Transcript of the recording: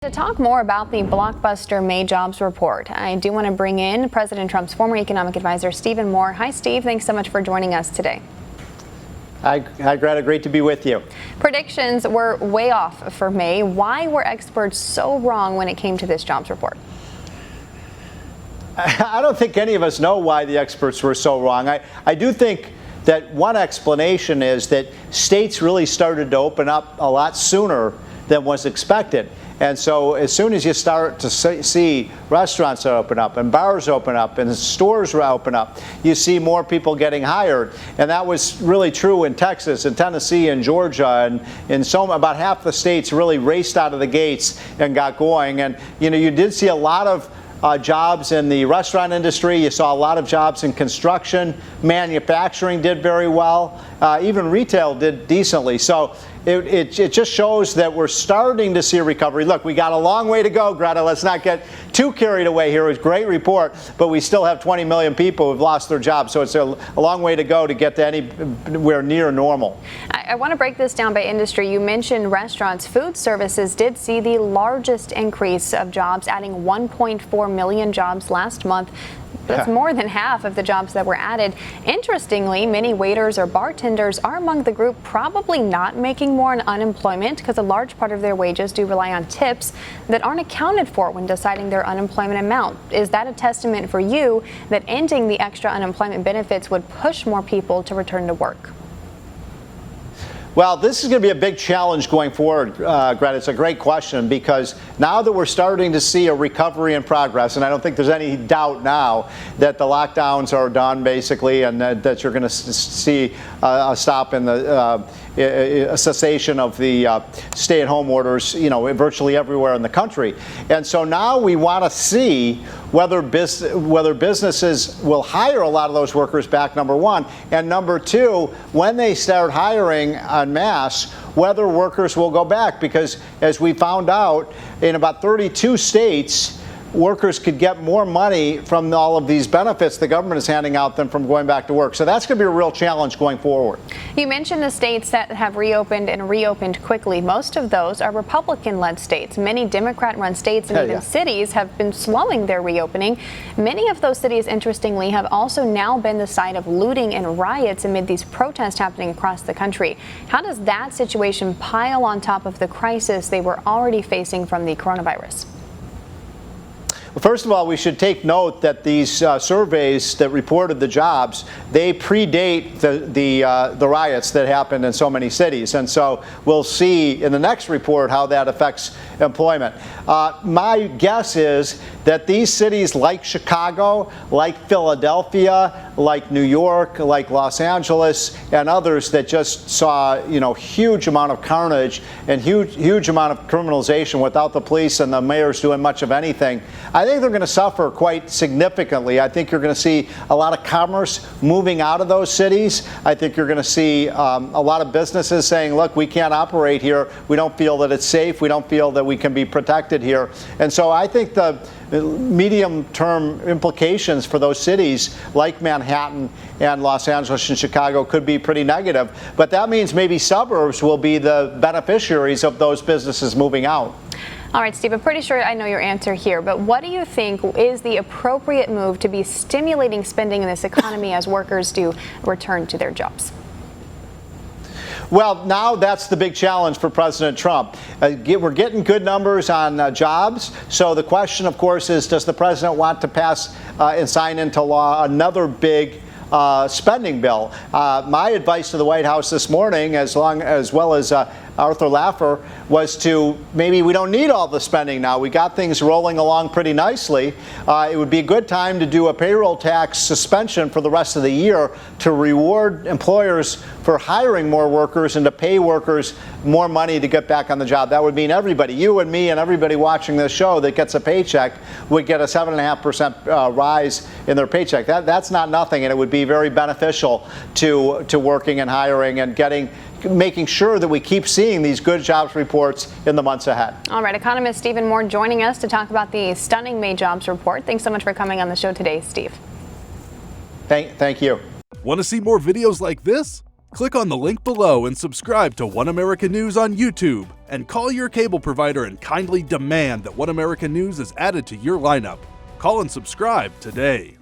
To talk more about the blockbuster May jobs report, I do want to bring in President Trump's former economic advisor, Stephen Moore. Hi, Steve. Thanks so much for joining us today. Hi, Greta. Great to be with you. Predictions were way off for May. Why were experts so wrong when it came to this jobs report? I don't think any of us know why the experts were so wrong. I do think that one explanation is that states really started to open up a lot sooner than was expected. And so as soon as you start to see restaurants open up and bars open up and stores open up, you see more people getting hired. And that was really true in Texas and Tennessee and Georgia, and in about half the states really raced out of the gates and got going. And you did see a lot of jobs in the restaurant industry. You saw a lot of jobs in construction. Manufacturing did very well. Even retail did decently. So it just shows that we're starting to see a recovery. Look, we got a long way to go, Greta. Let's not get too carried away here. It was a great report, but we still have 20 million people who've lost their jobs. So it's a long way to go to get to anywhere near normal. I want to break this down by industry. You mentioned restaurants. Food services did see the largest increase of jobs, adding 1.4 million jobs last month. That's more than half of the jobs that were added. Interestingly, many waiters or bartenders are among the group probably not making more on unemployment because a large part of their wages do rely on tips that aren't accounted for when deciding their unemployment amount. Is that a testament for you that ending the extra unemployment benefits would push more people to return to work? Well, this is going to be a big challenge going forward, Greta. It's a great question because now that we're starting to see a recovery in progress, and I don't think there's any doubt now that the lockdowns are done basically, and that you're going to see a stop in the a cessation of the stay-at-home orders, virtually everywhere in the country. And so now we want to see whether businesses will hire a lot of those workers back, number one, and number two, when they start hiring en masse, whether workers will go back, because as we found out, in about 32 states, workers could get more money from all of these benefits the government is handing out than from going back to work. So that's going to be a real challenge going forward. You mentioned the states that have reopened and reopened quickly. Most of those are Republican-led states. Many Democrat-run states and even cities have been slowing their reopening. Many of those cities, interestingly, have also now been the site of looting and riots amid these protests happening across the country. How does that situation pile on top of the crisis they were already facing from the coronavirus? Well, first of all, we should take note that these surveys that reported the jobs, they predate the riots that happened in so many cities. And so we'll see in the next report how that affects employment. My guess is that these cities like Chicago, like Philadelphia, like New York, like Los Angeles, and others that just saw, huge amount of carnage and huge amount of criminalization without the police and the mayors doing much of anything, I think they're going to suffer quite significantly. I think you're going to see a lot of commerce moving out of those cities. I think you're going to see a lot of businesses saying, look, we can't operate here. We don't feel that it's safe. We don't feel that we can be protected here. And so I think the medium-term implications for those cities like Manhattan and Los Angeles and Chicago could be pretty negative. But that means maybe suburbs will be the beneficiaries of those businesses moving out. All right, Steve, I'm pretty sure I know your answer here, but what do you think is the appropriate move to be stimulating spending in this economy as workers do return to their jobs? Well, now that's the big challenge for President Trump. We're getting good numbers on jobs. So the question, of course, is does the president want to pass and sign into law another big spending bill? My advice to the White House this morning, as well as Arthur Laffer, was to maybe we don't need all the spending now. We got things rolling along pretty nicely. It would be a good time to do a payroll tax suspension for the rest of the year to reward employers for hiring more workers and to pay workers more money to get back on the job. That would mean everybody, you and me and everybody watching this show that gets a paycheck would get a 7.5% rise in their paycheck. That's not nothing, and it would be very beneficial to working and hiring and making sure that we keep seeing these good jobs reports in the months ahead. All right, economist Stephen Moore joining us to talk about the stunning May jobs report. Thanks so much for coming on the show today, Steve. Thank you. Want to see more videos like this? Click on the link below and subscribe to One America News on YouTube, and call your cable provider and kindly demand that One America News is added to your lineup. Call and subscribe today.